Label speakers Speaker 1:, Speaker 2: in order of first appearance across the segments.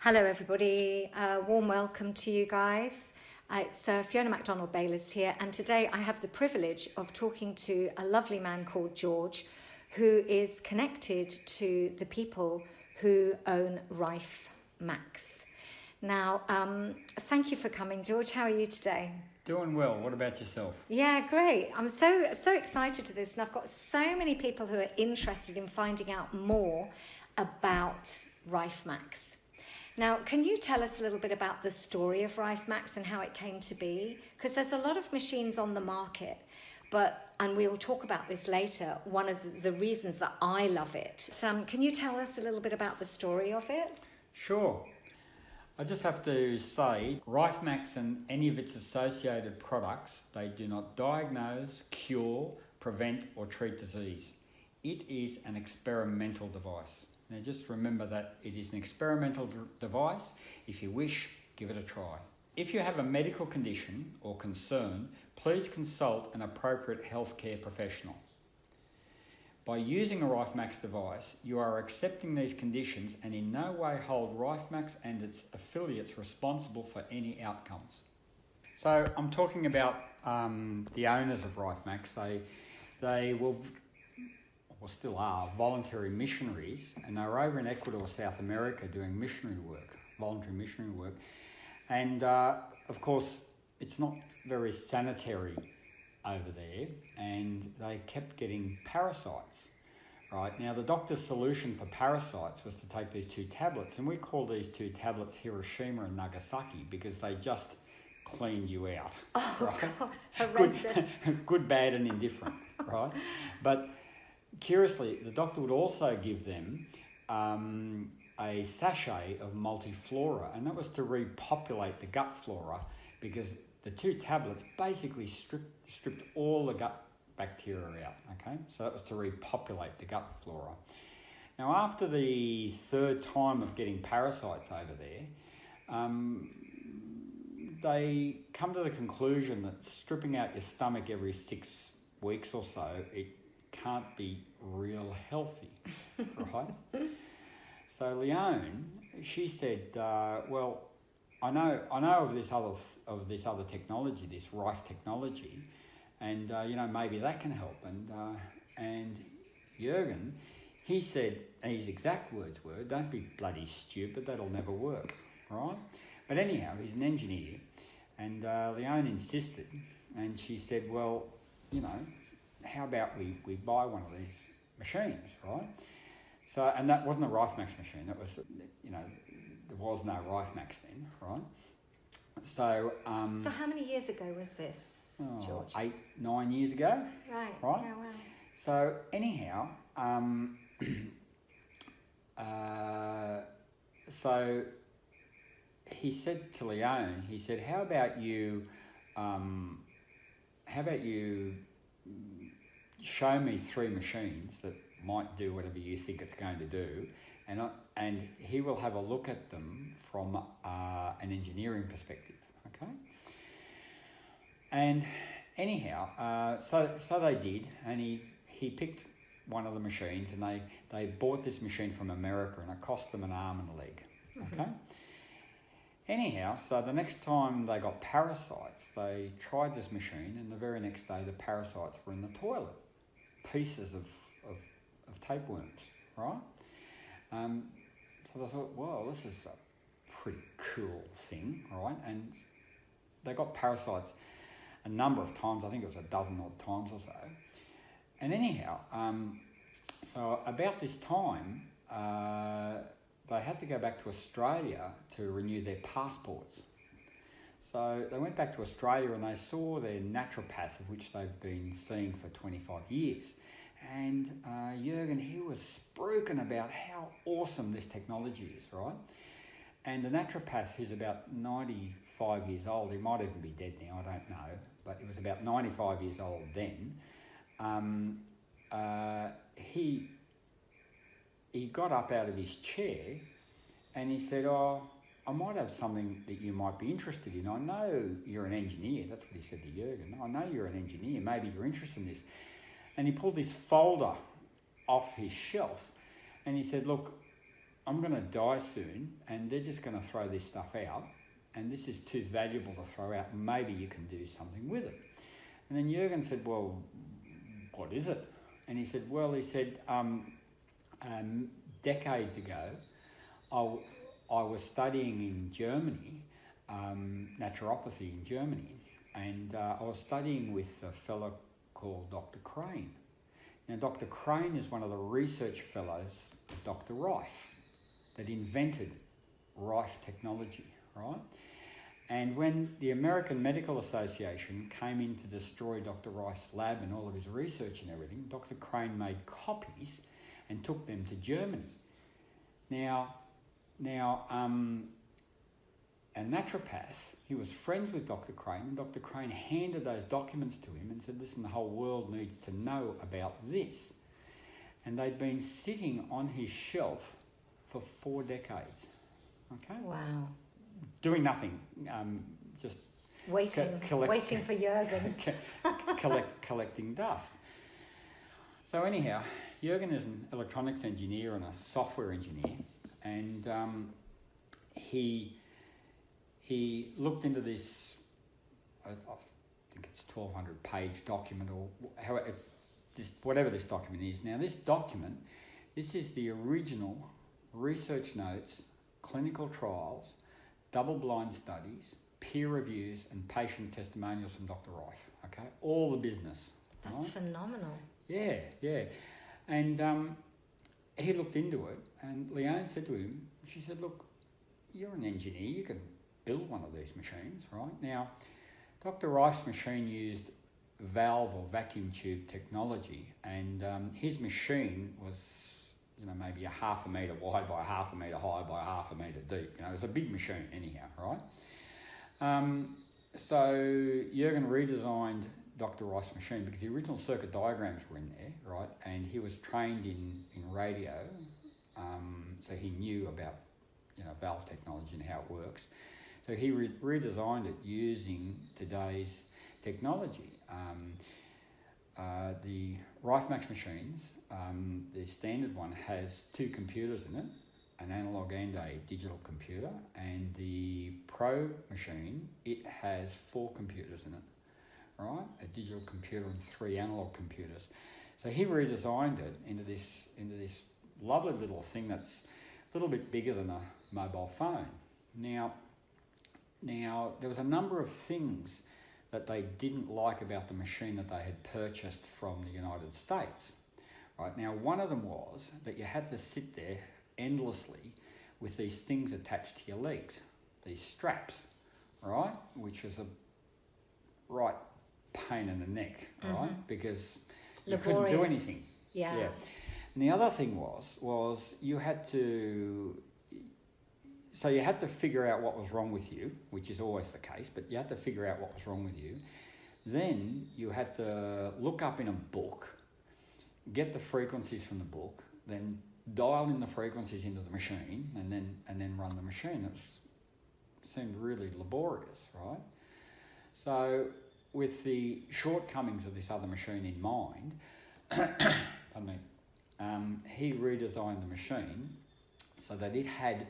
Speaker 1: Hello everybody, warm welcome to you guys. It's Fiona MacDonald-Bayliss here, and today I have the privilege of talking to a lovely man called George, who is connected to the people who own RifeMax. Now, thank you for coming, George. How are you today?
Speaker 2: Doing well. What about yourself?
Speaker 1: Yeah, great. I'm so excited to this, and I've got so many people who are interested in finding out more about RifeMax. Now, can you tell us a little bit about the story of RifeMax and how it came to be? Because there's a lot of machines on the market, and we'll talk about this later, one of the reasons that I love it. Can you tell us a little bit about the story of it?
Speaker 2: Sure. I just have to say, RifeMax and any of its associated products, they do not diagnose, cure, prevent or treat disease. It is an experimental device. Now just remember that it is an experimental device. If you wish, give it a try. If you have a medical condition or concern, please consult an appropriate healthcare professional. By using a RifeMax device, you are accepting these conditions and in no way hold RifeMax and its affiliates responsible for any outcomes. So I'm talking about the owners of RifeMax. They were, or still are, voluntary missionaries, and they were over in Ecuador, South America, doing missionary work, voluntary missionary work. And of course, it's not very sanitary over there, and they kept getting parasites. Right, now the doctor's solution for parasites was to take these two tablets, and we call these two tablets Hiroshima and Nagasaki because they just cleaned you out.
Speaker 1: Oh,
Speaker 2: right?
Speaker 1: God, horrendous.
Speaker 2: Good, bad and indifferent, right? But curiously, the doctor would also give them a sachet of multiflora, and that was to repopulate the gut flora because the two tablets basically stripped all the gut bacteria out, okay? So that was to repopulate the gut flora. Now, after the third time of getting parasites over there, they come to the conclusion that stripping out your stomach every 6 weeks or so, it can't be real healthy, right? So Leone, she said, well, I know of this other technology, this Rife technology, and maybe that can help. And Jürgen, he said, and his exact words were, "Don't be bloody stupid, that'll never work," right? But anyhow, he's an engineer, and Leone insisted, and she said, well, how about we buy one of these machines, right? So, and that wasn't a RifeMax machine. That was, there was no RifeMax then, right? So,
Speaker 1: So how many years ago was this, George?
Speaker 2: 8-9 years ago.
Speaker 1: Right.
Speaker 2: Right.
Speaker 1: Yeah, wow.
Speaker 2: So anyhow, so he said to Leone, he said, how about you show me 3 machines that might do whatever you think it's going to do, and he will have a look at them from an engineering perspective, okay? And anyhow, so they did, and he picked one of the machines, and they bought this machine from America, and it cost them an arm and a leg, okay? Mm-hmm. Anyhow, so the next time they got parasites, they tried this machine, and the very next day the parasites were in the toilet, pieces of tapeworms, right? So they thought, well, this is a pretty cool thing, right? And they got parasites a number of times. I think it was a dozen odd times or so. And anyhow, so about this time, they had to go back to Australia to renew their passports. So they went back to Australia and they saw their naturopath, of which they've been seeing for 25 years. And Jürgen, he was spruiking about how awesome this technology is, right? And the naturopath, who's about 95 years old, he might even be dead now, I don't know, but he was about 95 years old then, he got up out of his chair and he said, oh, I might have something that you might be interested in. I know you're an engineer. That's what he said to Jürgen. I know you're an engineer. Maybe you're interested in this. And he pulled this folder off his shelf and he said, look, I'm going to die soon, and they're just going to throw this stuff out, and this is too valuable to throw out. Maybe you can do something with it. And then Jürgen said, well, what is it? And he said, decades ago, I was studying in Germany, naturopathy in Germany, and I was studying with a fellow called Dr. Crane. Now, Dr. Crane is one of the research fellows of Dr. Rife that invented Rife technology, right? And when the American Medical Association came in to destroy Dr. Rife's lab and all of his research and everything, Dr. Crane made copies and took them to Germany. Now, a naturopath, he was friends with Dr. Crane, and Dr. Crane handed those documents to him and said, listen, the whole world needs to know about this. And they'd been sitting on his shelf for 4 decades. Okay?
Speaker 1: Wow.
Speaker 2: Doing nothing, just
Speaker 1: waiting for Jürgen.
Speaker 2: collecting dust. So anyhow, Jürgen is an electronics engineer and a software engineer, and he looked into this, I think it's 1,200-page document, or how it's just whatever this document is. Now, this document, this is the original research notes, clinical trials, double-blind studies, peer reviews, and patient testimonials from Dr. Rife. Okay, all the business.
Speaker 1: That's right? Phenomenal.
Speaker 2: Yeah. And he looked into it, and Leanne said to him, she said, look, you're an engineer, you can build one of these machines, right? Now, Dr. Rife's machine used valve or vacuum tube technology, and his machine was, maybe a 0.5 metre wide by 0.5 metre high by 0.5 metre deep. It was a big machine anyhow, right? So Jürgen redesigned Dr. Rife's machine because the original circuit diagrams were in there, right? And he was trained in radio, so he knew about, valve technology and how it works. So he redesigned it using today's technology. The RifeMax machines, the standard one has 2 computers in it, an analog and a digital computer, and the Pro machine, it has 4 computers in it, right? A digital computer and 3 analog computers. So he redesigned it into this lovely little thing that's a little bit bigger than a mobile phone. Now there was a number of things that they didn't like about the machine that they had purchased from the United States. Right, now one of them was that you had to sit there endlessly with these things attached to your legs, these straps, right, which was a right pain in the neck, right, because you couldn't do anything.
Speaker 1: Yeah.
Speaker 2: And the other thing was you had to figure out what was wrong with you, which is always the case, but you had to figure out what was wrong with you. Then you had to look up in a book, get the frequencies from the book, then dial in the frequencies into the machine, and then run the machine. It seemed really laborious, right? So with the shortcomings of this other machine in mind, pardon me, he redesigned the machine so that it had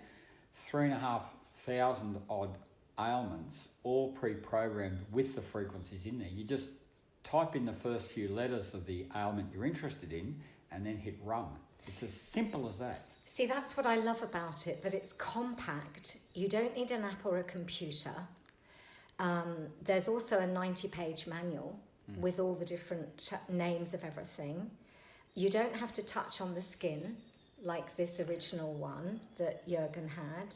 Speaker 2: 3,500 odd ailments, all pre-programmed with the frequencies in there. You just type in the first few letters of the ailment you're interested in and then hit run. It's as simple as that.
Speaker 1: See, that's what I love about it, that it's compact. You don't need an app or a computer. There's also a 90-page manual with all the different names of everything. You don't have to touch on the skin like this original one that Jürgen had.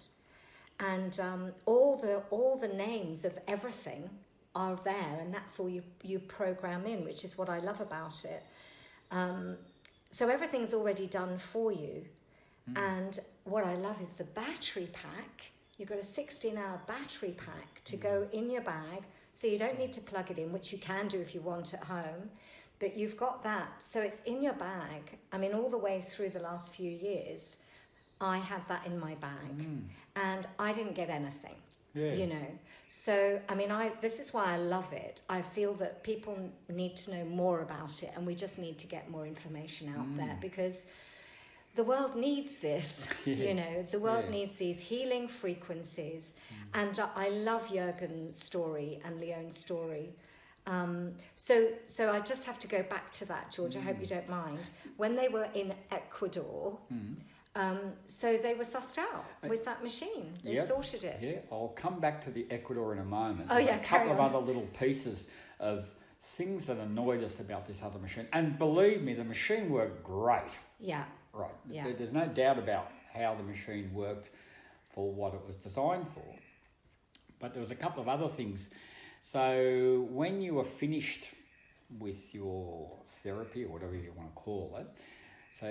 Speaker 1: And all the names of everything are there, and that's all you program in, which is what I love about it. So everything's already done for you. And what I love is the battery pack. You've got a 16-hour battery pack to go in your bag, so you don't need to plug it in, which you can do if you want at home. But you've got that, so it's in your bag. I mean, all the way through the last few years, I had that in my bag, and I didn't get anything, So, I mean, this is why I love it. I feel that people need to know more about it, and we just need to get more information out there, because the world needs this. You know, the world
Speaker 2: Yeah.
Speaker 1: needs these healing frequencies. And I love Jürgen's story and Leone's story. So I just have to go back to that, George. I hope you don't mind. When they were in Ecuador, so they were sussed out with that machine. They
Speaker 2: Yep.
Speaker 1: sorted it.
Speaker 2: Yeah, I'll come back to the Ecuador in a moment.
Speaker 1: Oh,
Speaker 2: There's
Speaker 1: yeah,
Speaker 2: a couple
Speaker 1: carry
Speaker 2: of
Speaker 1: on.
Speaker 2: other little pieces of things that annoyed us about this other machine. And believe me, the machine worked great.
Speaker 1: Yeah.
Speaker 2: Right.
Speaker 1: Yeah.
Speaker 2: There's no doubt about how the machine worked for what it was designed for. But there was a couple of other things. So when you were finished with your therapy, or whatever you want to call it, so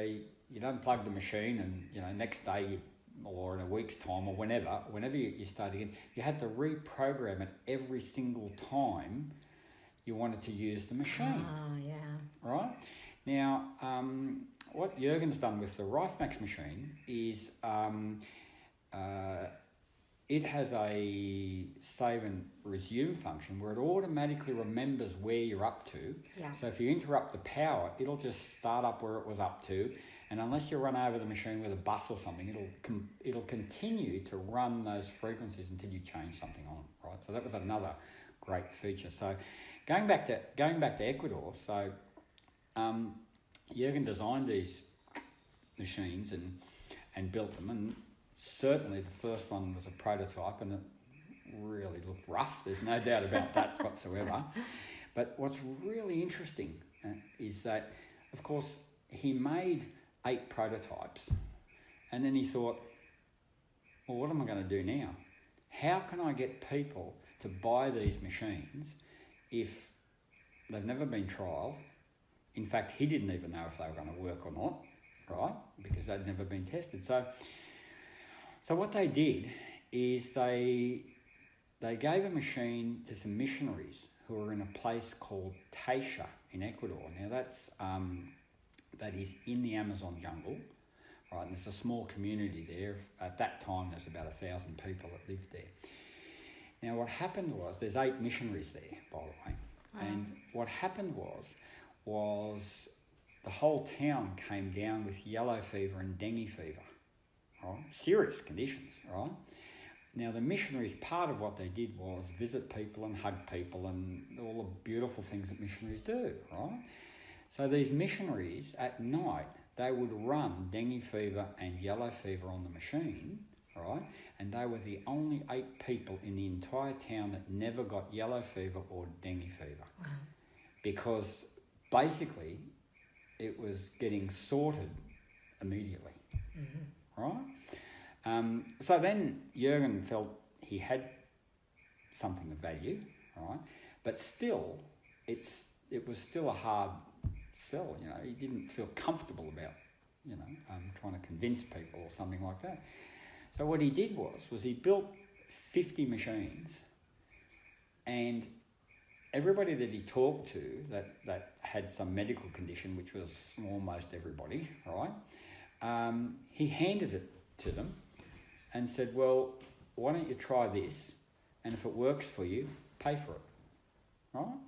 Speaker 2: you'd unplug the machine and, next day or in a week's time or whenever you start again, you had to reprogram it every single time you wanted to use the machine.
Speaker 1: Ah, yeah.
Speaker 2: Right? Now, what Jürgen's done with the RifeMax machine is it has a save and resume function where it automatically remembers where you're up to.
Speaker 1: Yeah.
Speaker 2: So if you interrupt the power, it'll just start up where it was up to, and unless you run over the machine with a bus or something, it'll continue to run those frequencies until you change something on, right? So that was another great feature. So going back to Ecuador, so Jürgen designed these machines and built them, and certainly the first one was a prototype and it really looked rough. There's no doubt about that whatsoever. But what's really interesting is that, of course, he made 8 prototypes and then he thought, well, what am I going to do now? How can I get people to buy these machines if they've never been trialled? In fact, he didn't even know if they were going to work or not, right? Because they'd never been tested. So what they did is they gave a machine to some missionaries who were in a place called Taisha in Ecuador. Now that is in the Amazon jungle, right? And there's a small community there. At that time, there's about 1,000 people that lived there. Now what happened was, there's 8 missionaries there, by the way.
Speaker 1: Wow.
Speaker 2: And what happened was the whole town came down with yellow fever and dengue fever. Right? Serious conditions, right? Now the missionaries, part of what they did was visit people and hug people and all the beautiful things that missionaries do, right? So these missionaries at night, they would run dengue fever and yellow fever on the machine, right? And they were the only 8 people in the entire town that never got yellow fever or dengue fever.
Speaker 1: Wow.
Speaker 2: Because basically it was getting sorted immediately.
Speaker 1: Mm-hmm.
Speaker 2: Right? So then Jürgen felt he had something of value, right? But still, it was still a hard sell, He didn't feel comfortable about, trying to convince people or something like that. So what he did was he built 50 machines, and everybody that he talked to that had some medical condition, which was almost everybody, right? He handed it to them and said, well, why don't you try this, and if it works for you, pay for it, right?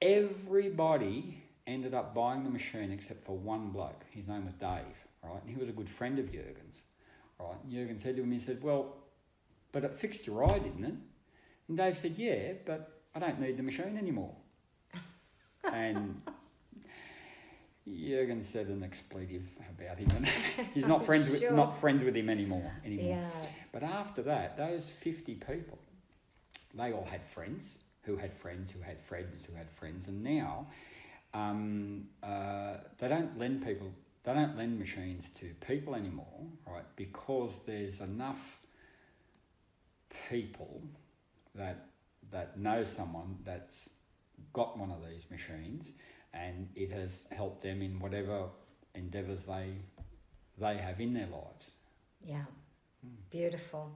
Speaker 2: Everybody ended up buying the machine except for one bloke. His name was Dave, right? And he was a good friend of Jürgen's, right? And Jürgen said to him, he said, well, but it fixed your eye, didn't it? And Dave said, yeah, but I don't need the machine anymore. And Jürgen said an expletive about him, and he's not friends with him anymore.
Speaker 1: Yeah.
Speaker 2: But after that, those 50 people, they all had friends who had friends who had friends who had friends, and now they don't lend machines to people anymore, right? Because there's enough people that know someone that's got one of these machines, and it has helped them in whatever endeavours they have in their lives.
Speaker 1: Yeah, beautiful.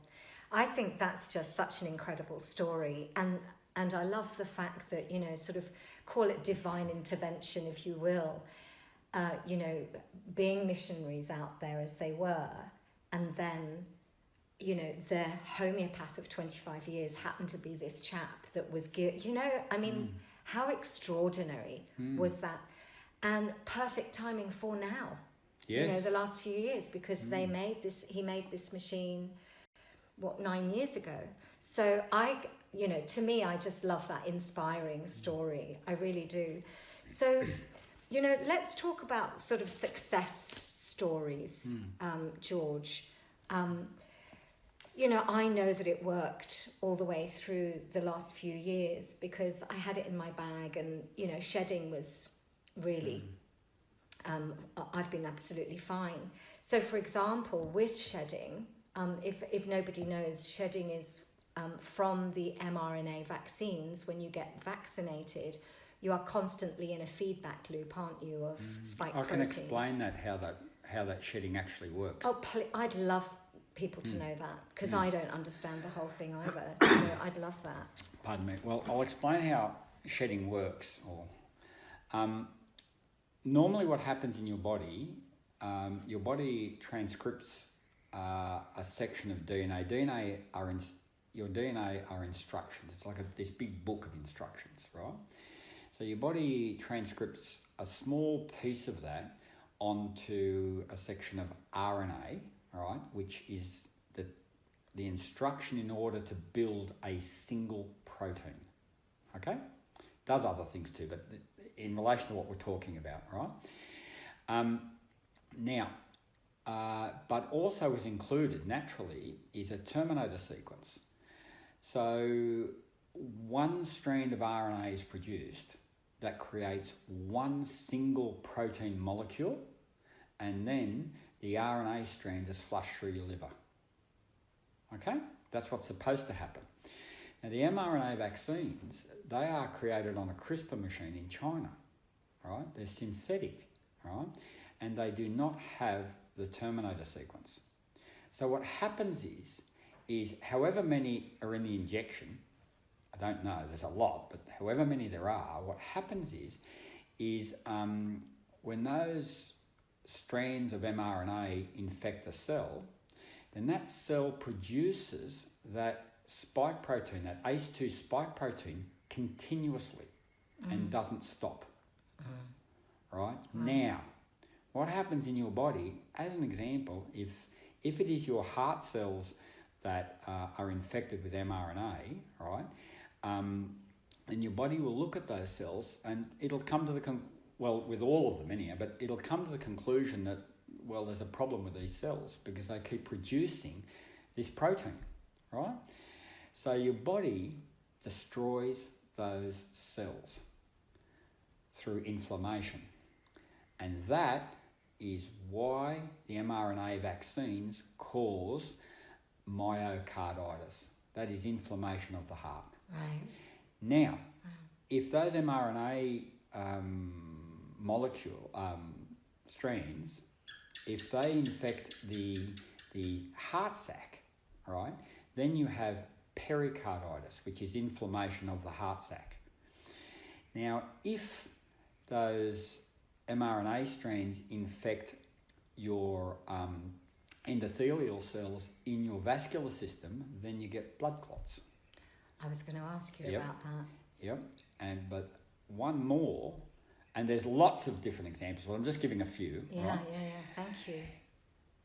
Speaker 1: I think that's just such an incredible story, and I love the fact that, sort of call it divine intervention, if you will, being missionaries out there as they were, and then, their homeopath of 25 years happened to be this chap that was, how extraordinary was that? And perfect timing for now. You know,
Speaker 2: Yes.
Speaker 1: the last few years, because he made this machine, 9 years ago. So to me, I just love that inspiring story. I really do. So, let's talk about sort of success stories, George. I know that it worked all the way through the last few years because I had it in my bag, and, shedding was really, I've been absolutely fine. So, for example, with shedding, if nobody knows, shedding is from the mRNA vaccines. When you get vaccinated, you are constantly in a feedback loop, aren't you, of spike proteins.
Speaker 2: I can explain that, how that shedding actually works.
Speaker 1: Oh, I'd love people to know that, because I don't understand the whole thing either. So I'd love that.
Speaker 2: Pardon me. Well, I'll explain how shedding works. Normally what happens in your body transcripts a section of DNA. Your DNA are instructions. It's like this big book of instructions, right? So your body transcripts a small piece of that onto a section of RNA, right, which is the instruction in order to build a single protein. Okay? Does other things too, but in relation to what we're talking about, right? But also is included naturally is a terminator sequence. So one strand of RNA is produced that creates one single protein molecule, and then the RNA strand is flushed through your liver. Okay? That's what's supposed to happen. Now, the mRNA vaccines, they are created on a CRISPR machine in China, right? They're synthetic, right? And they do not have the terminator sequence. So what happens is however many are in the injection, I don't know, there's a lot, but however many there are, what happens is when those strands of mRNA infect a cell, then that cell produces that spike protein, that ACE2 spike protein, continuously and doesn't stop. Right? Now, what happens in your body, as an example, if it is your heart cells that are infected with mRNA, right, then your body will look at those cells and it'll come to with all of them anyhow, but it'll come to the conclusion that, well, there's a problem with these cells because they keep producing this protein, right? So your body destroys those cells through inflammation. And that is why the mRNA vaccines cause myocarditis. That is inflammation of the heart.
Speaker 1: Right.
Speaker 2: Now, if those mRNA strands, if they infect the heart sac, right, then you have pericarditis, which is inflammation of the heart sac. Now, if those mRNA strands infect your endothelial cells in your vascular system, then you get blood clots.
Speaker 1: I was going to ask you about that.
Speaker 2: Yep. But one more, and there's lots of different examples, but I'm just giving a few.
Speaker 1: Yeah,
Speaker 2: right?
Speaker 1: yeah. Thank you.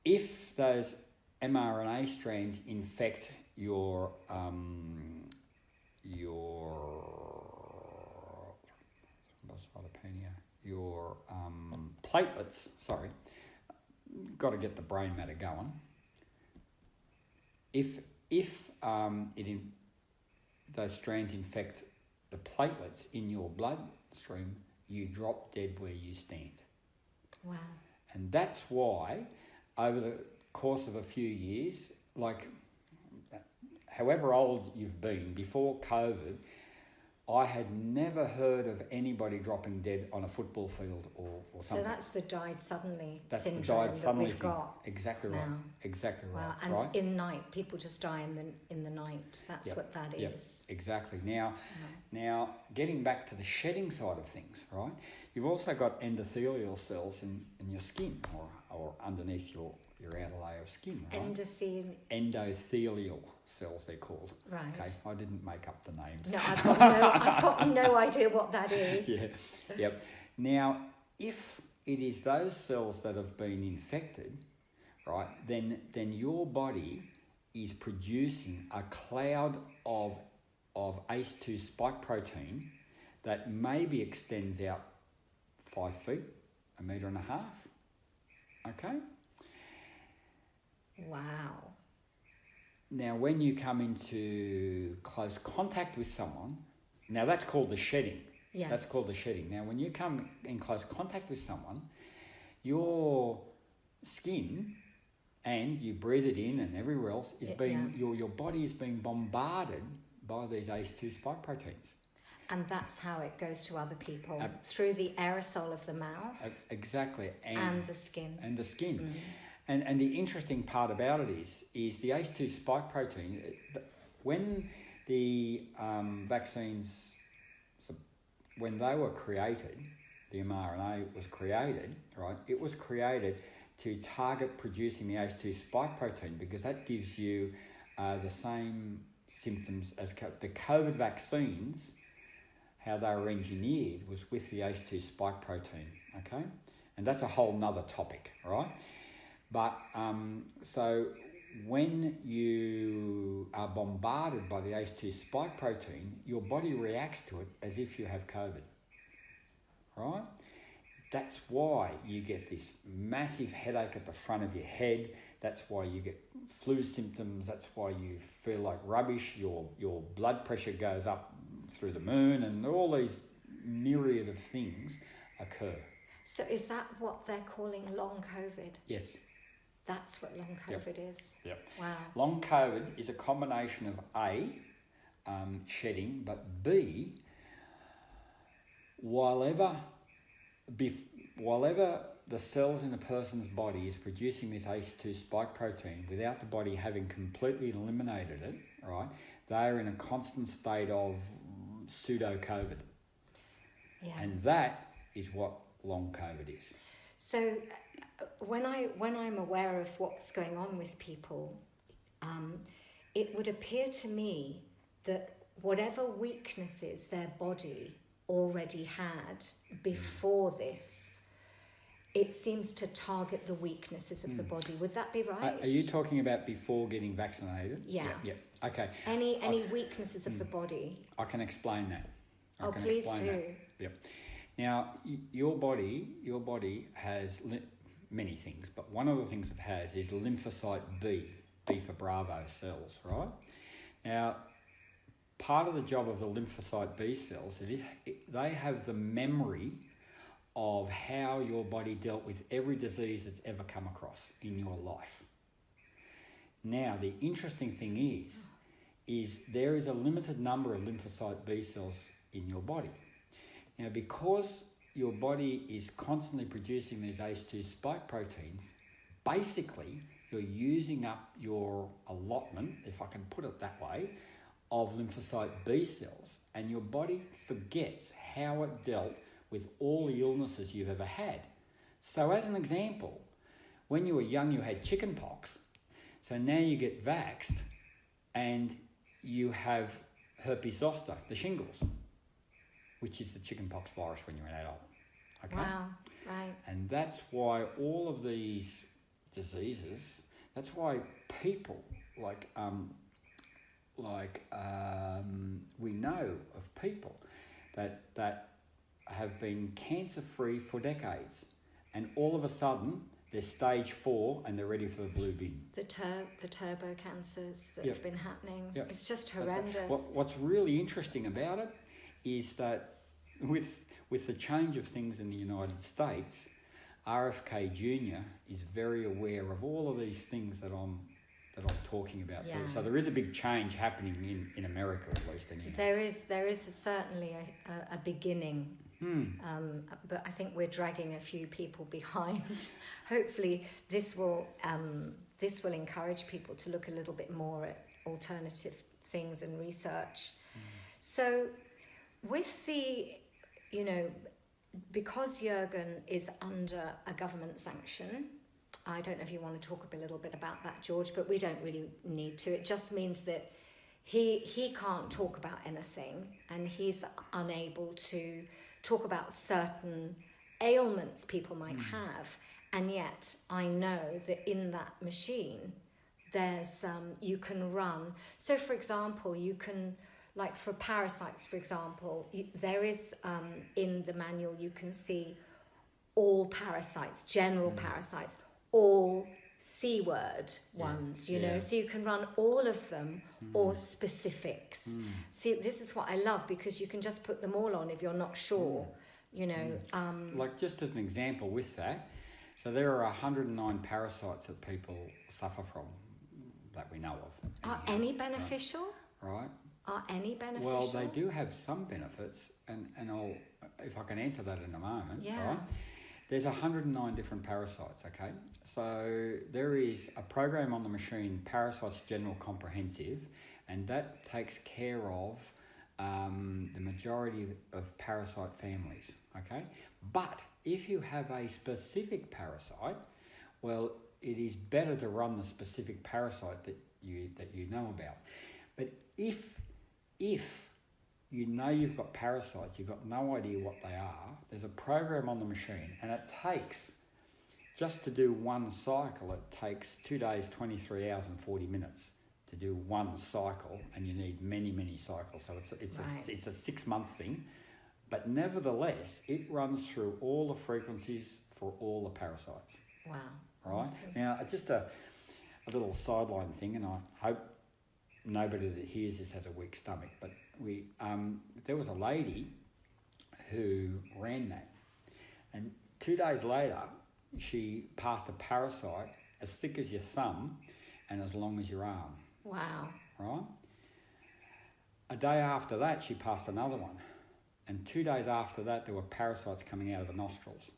Speaker 2: If those mRNA strands infect your platelets, got to get the brain matter going. If those strands infect the platelets in your bloodstream, you drop dead where you stand.
Speaker 1: Wow.
Speaker 2: And that's why, over the course of a few years, like however old you've been, before COVID, I had never heard of anybody dropping dead on a football field or something.
Speaker 1: So that's the died suddenly
Speaker 2: That's
Speaker 1: syndrome
Speaker 2: the died
Speaker 1: that
Speaker 2: suddenly
Speaker 1: we've
Speaker 2: thing.
Speaker 1: got.
Speaker 2: Exactly
Speaker 1: now.
Speaker 2: right. Exactly
Speaker 1: wow.
Speaker 2: right.
Speaker 1: And
Speaker 2: right?
Speaker 1: in night, people just die in the night. That's what that is.
Speaker 2: Exactly. Now, getting back to the shedding side of things, right? You've also got endothelial cells in your skin or underneath your outer layer of skin, right? Endothelial cells, they're called.
Speaker 1: Right.
Speaker 2: Okay, I didn't make up the names.
Speaker 1: No, I've got no idea what that is.
Speaker 2: Yep. Now, if it is those cells that have been infected, right? Then your body is producing a cloud of ACE2 spike protein that maybe extends out 5 feet, 1.5 meters. Okay?
Speaker 1: Wow.
Speaker 2: Now, when you come into close contact with someone, now that's called the shedding.
Speaker 1: Yes.
Speaker 2: That's called the shedding. Now, when you come in close contact with someone, your skin, and you breathe it in and everywhere else, is your body is being bombarded by these ACE2 spike proteins.
Speaker 1: And that's how it goes to other people, through the aerosol of the mouth.
Speaker 2: Exactly.
Speaker 1: And the skin.
Speaker 2: And the skin. And the interesting part about it is the ACE2 spike protein, when the vaccines, when they were created, the mRNA was created, right? It was created to target producing the ACE2 spike protein because that gives you the same symptoms as the COVID vaccines. How they were engineered was with the ACE2 spike protein, okay? And that's a whole nother topic, right? But so when you are bombarded by the ACE2 spike protein, your body reacts to it as if you have COVID, right? That's why you get this massive headache at the front of your head. That's why you get flu symptoms. That's why you feel like rubbish. Your blood pressure goes up through the moon, and all these myriad of things occur.
Speaker 1: So is that what they're calling long COVID?
Speaker 2: Yes.
Speaker 1: That's what long COVID is?
Speaker 2: Yep.
Speaker 1: Wow.
Speaker 2: Long COVID is a combination of A, shedding, but B, while the cells in a person's body is producing this ACE2 spike protein without the body having completely eliminated it, right, they are in a constant state of pseudo-COVID. Yeah. And that is what long COVID is.
Speaker 1: So when I'm aware of what's going on with people, it would appear to me that whatever weaknesses their body already had before this, it seems to target the weaknesses of the body. Would that be right?
Speaker 2: Are you talking about before getting vaccinated?
Speaker 1: Yeah.
Speaker 2: Okay.
Speaker 1: Any weaknesses of the body?
Speaker 2: I can explain that.
Speaker 1: Please do.
Speaker 2: Yep. Now, your body has many things, but one of the things it has is lymphocyte B for Bravo cells, right? Now, part of the job of the lymphocyte B cells is they have the memory of how your body dealt with every disease it's ever come across in your life. Now, the interesting thing is there is a limited number of lymphocyte B cells in your body. Now, because your body is constantly producing these ACE2 spike proteins, basically you're using up your allotment, if I can put it that way, of lymphocyte B cells, and your body forgets how it dealt with all the illnesses you've ever had. So as an example, when you were young you had chicken pox, so now you get vaxxed and you have herpes zoster, the shingles, which is the chickenpox virus when you're an adult. Okay?
Speaker 1: Wow, right.
Speaker 2: And that's why all of these diseases, that's why people we know of people that have been cancer-free for decades, and all of a sudden they're stage 4 and they're ready for the blue bin.
Speaker 1: The turbo cancers that have been happening.
Speaker 2: Yep.
Speaker 1: It's just horrendous.
Speaker 2: What's really interesting about it is that with the change of things in the United States, RFK Jr. is very aware of all of these things that I'm talking about. Yeah. So there is a big change happening in America, at least. Anyway.
Speaker 1: There is certainly a beginning. But I think we're dragging a few people behind. Hopefully this will encourage people to look a little bit more at alternative things and research. So with the, because Jürgen is under a government sanction, I don't know if you want to talk a little bit about that, George, but we don't really need to. It just means that he can't talk about anything, and he's unable to talk about certain ailments people might have. And yet I know that in that machine, there's you can run. So for example, you can, like for parasites, for example, there is in the manual, you can see all parasites, general parasites, all C word ones, you know, so you can run all of them or specifics. See, this is what I love, because you can just put them all on if you're not sure, you know.
Speaker 2: Like just as an example with that, so there are 109 parasites that people suffer from that we know of.
Speaker 1: Are any beneficial?
Speaker 2: Right.
Speaker 1: Are any beneficial?
Speaker 2: Well, they do have some benefits, and I'll, if I can answer that in a moment, right? There's 109 different parasites, okay? So there is a program on the machine, Parasites General Comprehensive, and that takes care of the majority of parasite families, okay? But if you have a specific parasite, well, it is better to run the specific parasite that you know about. But if you know you've got parasites, you've got no idea what they are, there's a program on the machine, and it takes, just to do one cycle, it takes 2 days, 23 hours and 40 minutes to do one cycle, and you need many, many cycles. So it's a 6-month thing, but nevertheless, it runs through all the frequencies for all the parasites.
Speaker 1: Wow.
Speaker 2: Right?
Speaker 1: Awesome.
Speaker 2: Now, just a little sideline thing, and I hope nobody that hears this has a weak stomach, but there was a lady who ran that, and 2 days later she passed a parasite as thick as your thumb and as long as your arm.
Speaker 1: Wow.
Speaker 2: Right? A day after that she passed another one, and 2 days after that there were parasites coming out of the nostrils.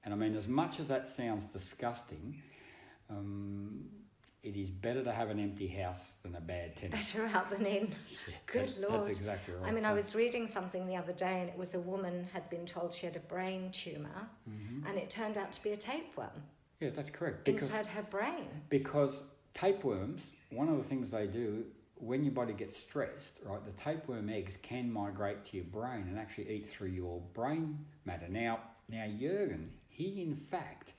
Speaker 2: And I mean, as much as that sounds disgusting, it is better to have an empty house than a bad tenant.
Speaker 1: Better out than in.
Speaker 2: Yeah,
Speaker 1: Good Lord.
Speaker 2: That's exactly right.
Speaker 1: I mean, I was reading something the other day, and it was a woman had been told she had a brain tumour, and it turned out to be a tapeworm.
Speaker 2: Yeah, that's correct.
Speaker 1: Inside her brain.
Speaker 2: Because tapeworms, one of the things they do, when your body gets stressed, right, the tapeworm eggs can migrate to your brain and actually eat through your brain matter. Now Jürgen, he in fact,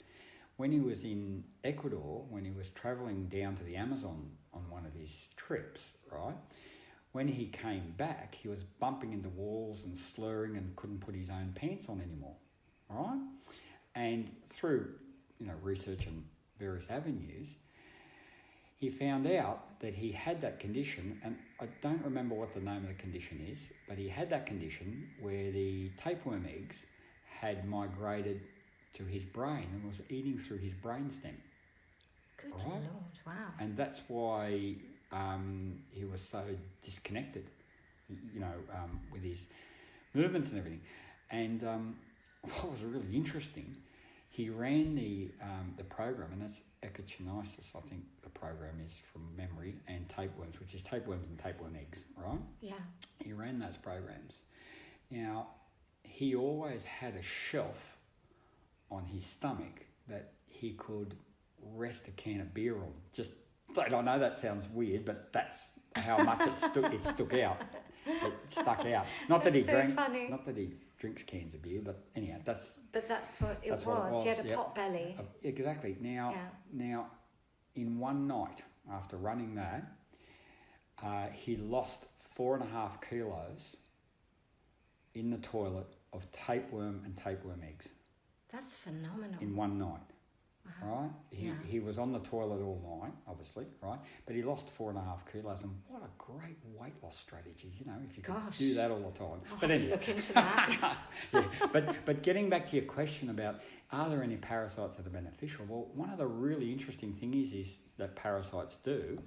Speaker 2: when he was in Ecuador, when he was travelling down to the Amazon on one of his trips, right, when he came back, he was bumping into walls and slurring and couldn't put his own pants on anymore, right? And through, research and various avenues, he found out that he had that condition, and I don't remember what the name of the condition is, but he had that condition where the tapeworm eggs had migrated to his brain and was eating through his brainstem.
Speaker 1: Good Lord, wow.
Speaker 2: And that's why he was so disconnected, with his movements and everything. And what was really interesting, he ran the program, and that's echinosis, I think the program is from memory, and tapeworms, which is tapeworms and tapeworm eggs, right?
Speaker 1: Yeah.
Speaker 2: He ran those programs. Now, he always had a shelf on his stomach that he could rest a can of beer on. I know that sounds weird, but that's how much it stuck out. It stuck out. Not that he drinks cans of beer, but anyhow, that's
Speaker 1: what it was. He had a pot belly.
Speaker 2: Exactly. Now, in one night after running that, he lost 4.5 kilos in the toilet of tapeworm and tapeworm eggs.
Speaker 1: That's phenomenal.
Speaker 2: In one night.
Speaker 1: Wow.
Speaker 2: Right? He was on the toilet all night, obviously, right? But he lost 4.5 kilos, and what a great weight loss strategy, if you could do that all the time.
Speaker 1: I'll have to look into that.
Speaker 2: But getting back to your question about, are there any parasites that are beneficial? Well, one of the really interesting things is that parasites do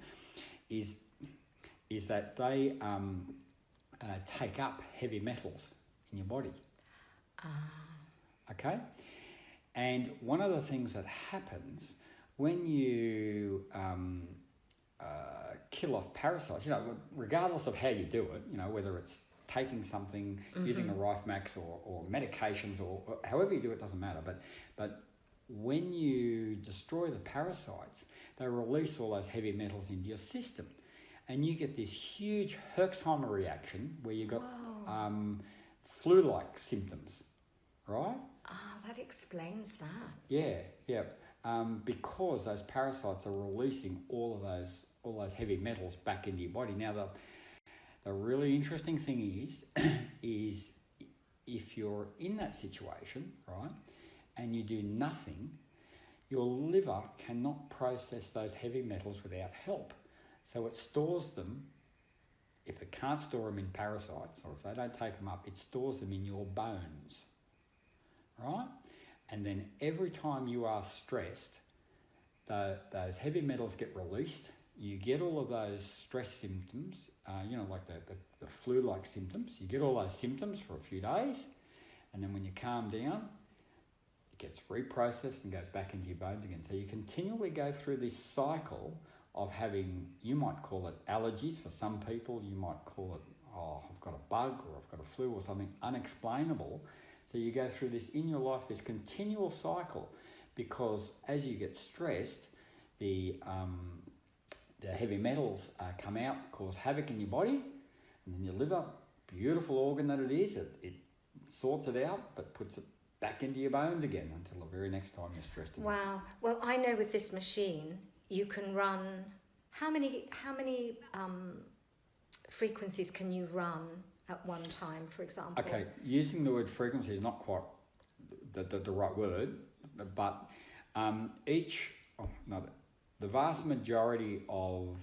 Speaker 2: is that they take up heavy metals in your body. Okay? And one of the things that happens when you kill off parasites, regardless of how you do it, whether it's taking something, using a RifeMax or medications or however you do it, doesn't matter. But when you destroy the parasites, they release all those heavy metals into your system. And you get this huge Herxheimer reaction where you got flu-like symptoms. right?
Speaker 1: That explains that.
Speaker 2: Yeah. Because those parasites are releasing all those heavy metals back into your body. Now, the really interesting thing is if you're in that situation, right, and you do nothing, your liver cannot process those heavy metals without help. So it stores them. If it can't store them in parasites, or if they don't take them up, it stores them in your bones, right? And then every time you are stressed, those heavy metals get released. You get all of those stress symptoms, like the flu-like symptoms. You get all those symptoms for a few days, and then when you calm down, it gets reprocessed and goes back into your bones again. So you continually go through this cycle of having, you might call it allergies for some people, you might call it, I've got a bug or I've got a flu or something unexplainable. So you go through this in your life, this continual cycle, because as you get stressed, the heavy metals come out, cause havoc in your body, and then your liver, beautiful organ that it is, it sorts it out, but puts it back into your bones again until the very next time you're stressed again.
Speaker 1: Wow. Well, I know with this machine, you can run, how many frequencies can you run at one time, for example?
Speaker 2: Okay, using the word frequency is not quite the right word, but the vast majority of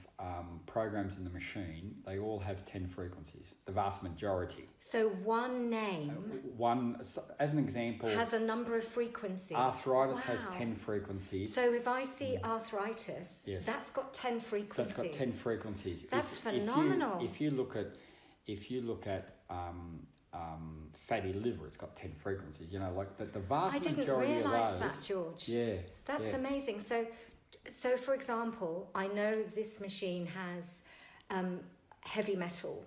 Speaker 2: programs in the machine, they all have 10 frequencies, the vast majority.
Speaker 1: So one name...
Speaker 2: as an example...
Speaker 1: has a number of frequencies.
Speaker 2: Arthritis has 10 frequencies.
Speaker 1: So if I see arthritis,
Speaker 2: yes,
Speaker 1: that's got 10 frequencies.
Speaker 2: That's got 10 frequencies.
Speaker 1: That's phenomenal.
Speaker 2: If you look at fatty liver, it's got 10 frequencies. Like the vast majority of those... I didn't realise that, George.
Speaker 1: Yeah. That's amazing. So, for example, I know this machine has heavy metal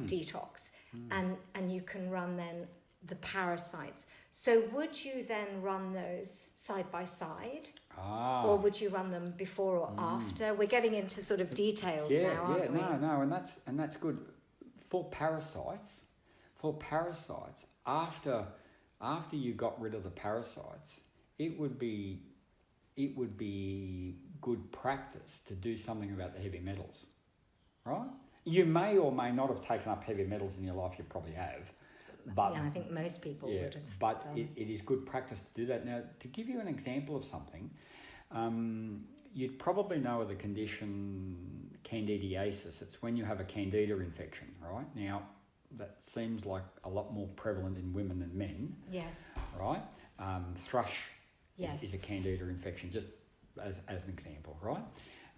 Speaker 1: detox, and you can run then the parasites. So would you then run those side by side? Or would you run them before or after? We're getting into sort of details now, aren't we?
Speaker 2: No, and that's good. For parasites, after you got rid of the parasites, it would be good practice to do something about the heavy metals, right? You may or may not have taken up heavy metals in your life. You probably have, but
Speaker 1: I think most people would have.
Speaker 2: But it is good practice to do that. Now, to give you an example of something, you'd probably know of the condition candidiasis. It's when you have a candida infection, right? Now, that seems like a lot more prevalent in women than men.
Speaker 1: Yes.
Speaker 2: Right? Thrush.
Speaker 1: Yes.
Speaker 2: Is a candida infection, just as an example, right?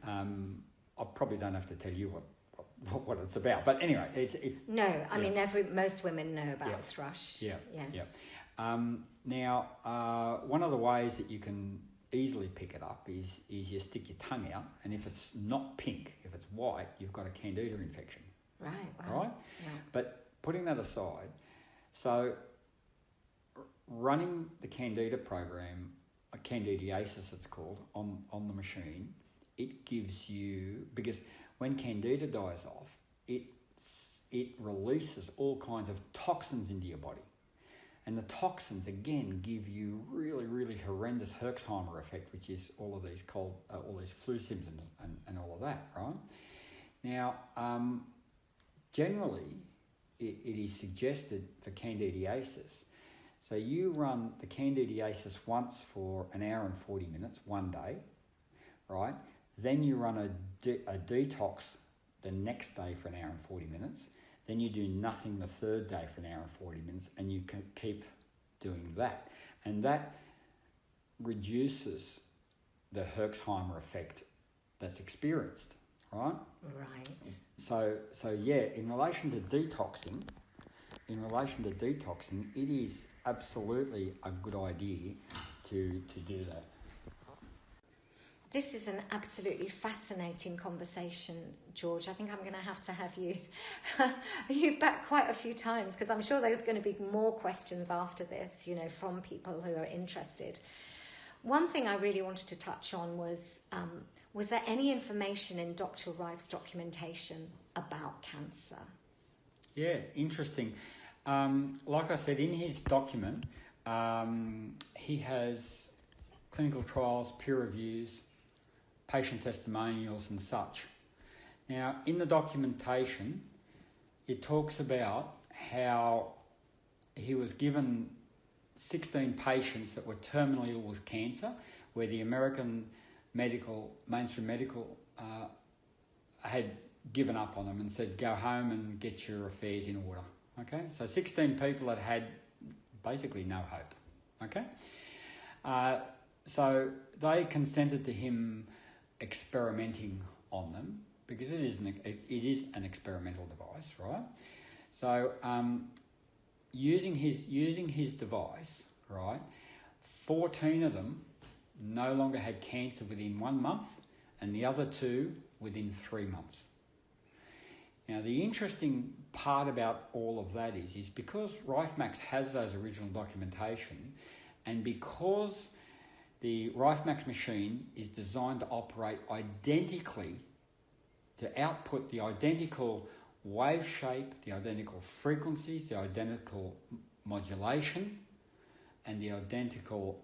Speaker 2: I probably don't have to tell you what it's about, but anyway, it's
Speaker 1: no. I mean, most women know about thrush.
Speaker 2: Yeah.
Speaker 1: Yes.
Speaker 2: Yeah. Now, one of the ways that you can easily pick it up is you stick your tongue out, and if it's not pink, if it's white, you've got a candida infection.
Speaker 1: Right. Wow.
Speaker 2: Right.
Speaker 1: Yeah.
Speaker 2: But putting that aside, so running the candida program, candidiasis it's called, on the machine, it gives you, because when candida dies off, it releases all kinds of toxins into your body, and the toxins again give you really, really horrendous Herxheimer effect, which is all these flu symptoms and all of that, right? Now, generally, it is suggested for candidiasis. So you run the candidiasis once for an hour and 40 minutes, one day, right? Then you run a detox the next day for an hour and 40 minutes. Then you do nothing the third day for an hour and 40 minutes, and you can keep doing that. And that reduces the Herxheimer effect that's experienced, right?
Speaker 1: Right.
Speaker 2: So yeah, in relation to detoxing, it is absolutely a good idea to do that.
Speaker 1: This is an absolutely fascinating conversation, George. I think I'm going to have you back quite a few times, because I'm sure there's going to be more questions after this, from people who are interested. One thing I really wanted to touch on was there any information in Dr. Rife's documentation about cancer?
Speaker 2: Yeah, interesting. Like I said, in his document, He has clinical trials, peer reviews, patient testimonials and such. Now, in the documentation, it talks about how he was given 16 patients that were terminally ill with cancer, where the American mainstream medical had given up on them and said, go home and get your affairs in order. Okay, so 16 people that had basically no hope. Okay, so they consented to him experimenting on them because it is an experimental device, right? So using his device, right, 14 of them no longer had cancer within 1 month, and the other 2 within 3 months. Now, the interesting part about all of that is because RifeMax has those original documentation, and because the RifeMax machine is designed to operate identically, to output the identical wave shape, the identical frequencies, the identical modulation, and the identical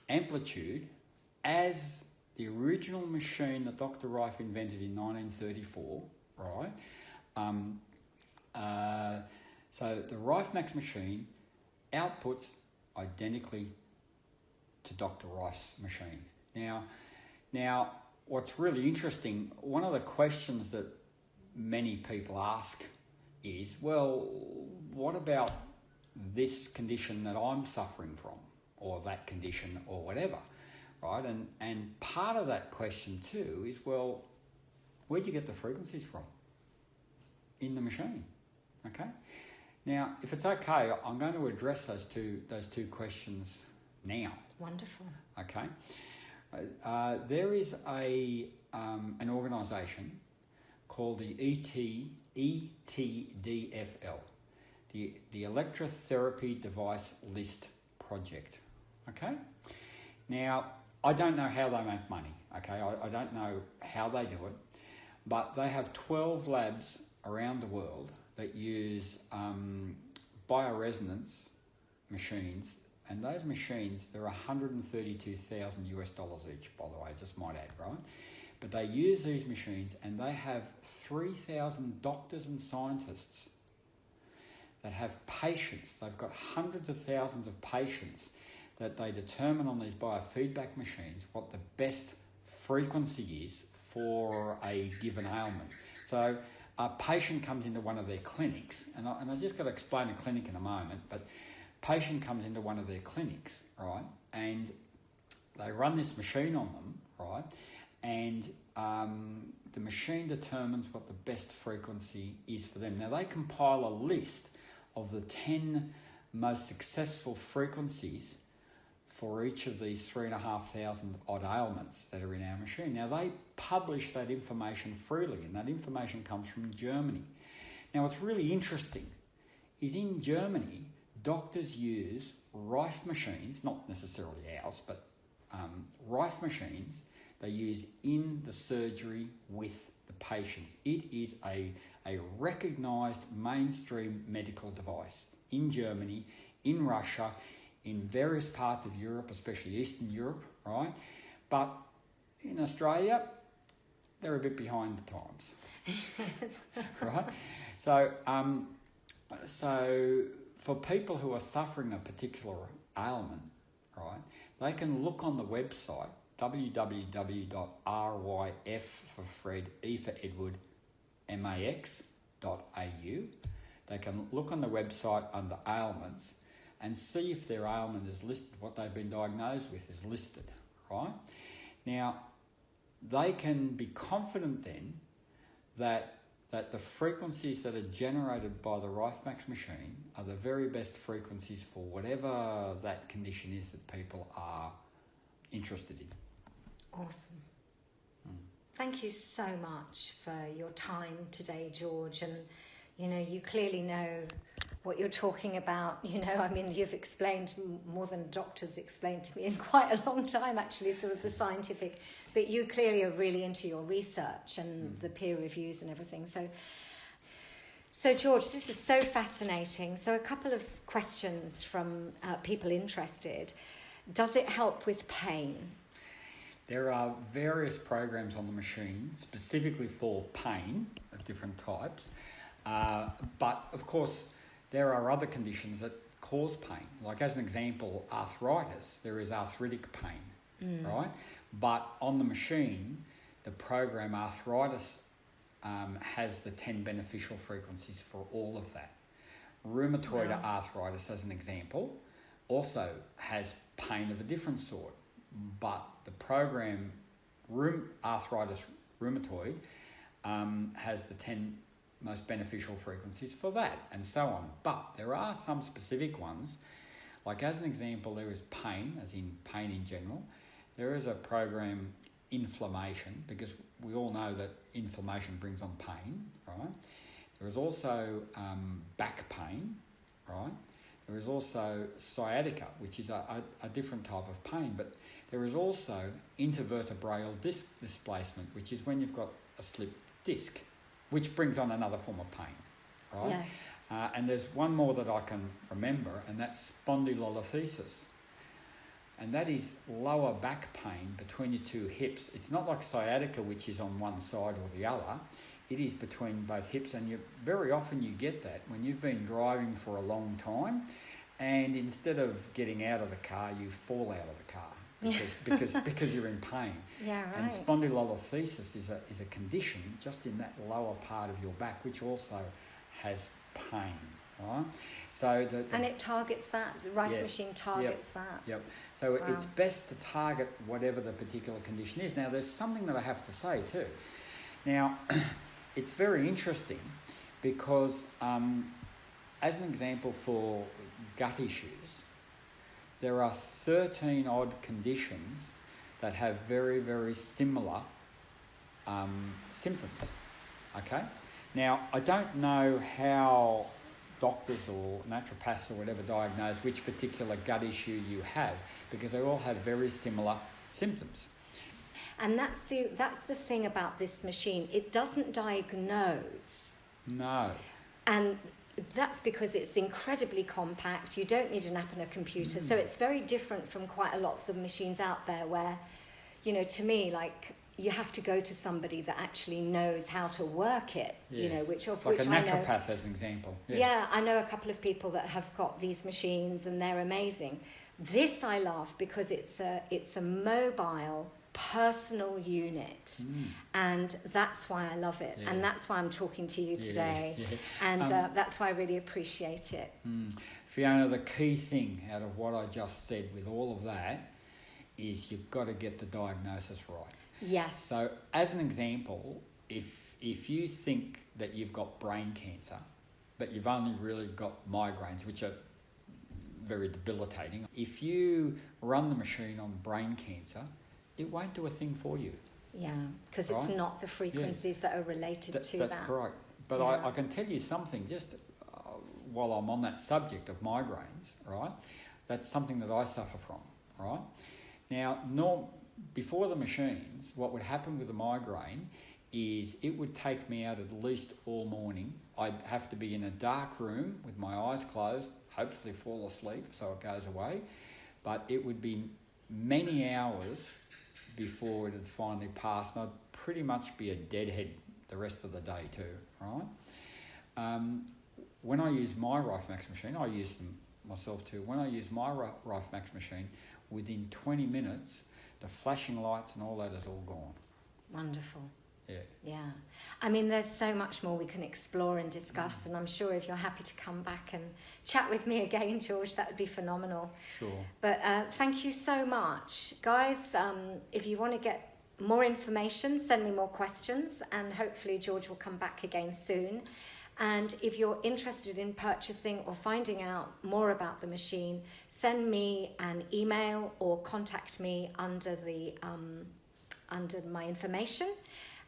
Speaker 2: amplitude as the original machine that Dr. Rife invented in 1934, right? So the RifeMax machine outputs identically to Dr. Rife's machine. Now, what's really interesting, one of the questions that many people ask is, well, what about this condition that I'm suffering from, or that condition, or whatever, right? And part of that question too is, well, where'd you get the frequencies from in the machine? Okay. Now, if it's okay, I'm going to address those two questions now.
Speaker 1: Wonderful. Okay.
Speaker 2: There is an organisation called the ETDFL, the Electrotherapy Device List Project. Okay. Now, I don't know how they make money. Okay, I don't know how they do it, but they have 12 labs around the world that use bioresonance machines, and those machines, they're $132,000 each, by the way, just might add, right? But they use these machines, and they have 3,000 doctors and scientists that have patients. They've got hundreds of thousands of patients that they determine on these biofeedback machines what the best frequency is for a given ailment. So a patient comes into one of their clinics, and I just got to explain a clinic in a moment, but patient comes into one of their clinics, right, and they run this machine on them, right, and the machine determines what the best frequency is for them. Now, they compile a list of the 10 most successful frequencies for each of these 3,500 odd ailments that are in our machine. Now, they publish that information freely, and that information comes from Germany. Now, what's really interesting is in Germany, doctors use Rife machines, not necessarily ours, but Rife machines they use in the surgery with the patients. It is a recognised mainstream medical device in Germany, in Russia, in various parts of Europe, especially Eastern Europe, right? But in Australia, they're a bit behind the times, right? So for people who are suffering a particular ailment, right, they can look on the website www.ryf for Fred, E for Edward, max.au. They can look on the website under ailments and see if their ailment is listed, what they've been diagnosed with is listed, right? Now, they can be confident then that the frequencies that are generated by the RifeMax machine are the very best frequencies for whatever that condition is that people are interested in.
Speaker 1: Awesome. Thank you so much for your time today, George. And, you clearly know what you're talking about. You've explained more than doctors explained to me in quite a long time, actually, sort of the scientific. But you clearly are really into your research and the peer reviews and everything. So So, George, this is so fascinating. So, a couple of questions from people interested. Does it help with pain?
Speaker 2: There are various programs on the machine specifically for pain of different types, but of course there are other conditions that cause pain. Like as an example, arthritis, there is arthritic pain, right? But on the machine, the program arthritis has the 10 beneficial frequencies for all of that. Rheumatoid arthritis, as an example, also has pain of a different sort, but the program arthritis rheumatoid has the 10 most beneficial frequencies for that, and so on. But there are some specific ones, like as an example, there is pain, as in pain in general. There is a program inflammation, because we all know that inflammation brings on pain, right? There is also back pain, right? There is also sciatica, which is a different type of pain, but there is also intervertebral disc displacement, which is when you've got a slipped disc, which brings on another form of pain, right?
Speaker 1: Yes.
Speaker 2: And there's one more that I can remember, and that's spondylolisthesis. And that is lower back pain between your two hips. It's not like sciatica, which is on one side or the other. It is between both hips, and very often you get that when you've been driving for a long time, and instead of getting out of the car, you fall out of the car because you're in pain.
Speaker 1: Yeah, right.
Speaker 2: And spondylolisthesis is a condition just in that lower part of your back, which also has pain, right? So
Speaker 1: and it targets that. The Rife machine targets that.
Speaker 2: Yep. So it's best to target whatever the particular condition is. Now, there's something that I have to say too. Now, it's very interesting because, as an example for gut issues, there are 13 odd conditions that have very, very similar symptoms, okay? Now, I don't know how doctors or naturopaths or whatever diagnose which particular gut issue you have, because they all have very similar symptoms.
Speaker 1: And that's the thing about this machine. It doesn't diagnose.
Speaker 2: No.
Speaker 1: And that's because it's incredibly compact. You don't need an app and a computer. So it's very different from quite a lot of the machines out there where, to me, like, you have to go to somebody that actually knows how to work it,
Speaker 2: yes.
Speaker 1: which
Speaker 2: like a naturopath, as an example.
Speaker 1: Yeah, I know a couple of people that have got these machines and they're amazing. This I love because it's a mobile personal unit, and that's why I love it, and that's why I'm talking to you today, and that's why I really appreciate it.
Speaker 2: Fiona, the key thing out of what I just said with all of that is you've got to get the diagnosis right.
Speaker 1: Yes.
Speaker 2: So as an example, if you think that you've got brain cancer, but you've only really got migraines, which are very debilitating, if you run the machine on brain cancer, it won't do a thing for you.
Speaker 1: Yeah, because it's not the frequencies that are related to that.
Speaker 2: That's correct. But I can tell you something, just while I'm on that subject of migraines, right? That's something that I suffer from, right? Now, before the machines, what would happen with a migraine is it would take me out at least all morning. I'd have to be in a dark room with my eyes closed, hopefully fall asleep so it goes away. But it would be many hours before it had finally passed, and I'd pretty much be a deadhead the rest of the day too, right? When I use my RifeMax machine, I use them myself too. When I use my RifeMax machine, within 20 minutes, the flashing lights and all that is all gone.
Speaker 1: Wonderful.
Speaker 2: Yeah.
Speaker 1: Yeah. I mean, there's so much more we can explore and discuss, and I'm sure if you're happy to come back and chat with me again, George, that would be phenomenal.
Speaker 2: Sure.
Speaker 1: But thank you so much. Guys, if you want to get more information, send me more questions, and hopefully George will come back again soon. And if you're interested in purchasing or finding out more about the machine, send me an email or contact me under my information.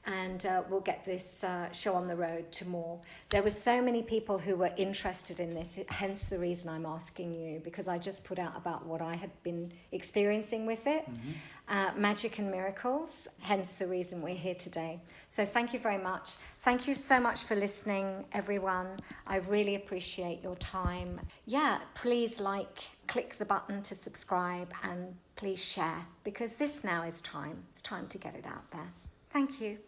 Speaker 1: and we'll get this show on the road to more. There were so many people who were interested in this, hence the reason I'm asking you, because I just put out about what I had been experiencing with it, magic and miracles, hence the reason we're here today. So thank you very much. Thank you so much for listening, everyone. I really appreciate your time. Yeah, please click the button to subscribe, and please share, because this now is time. It's time to get it out there. Thank you.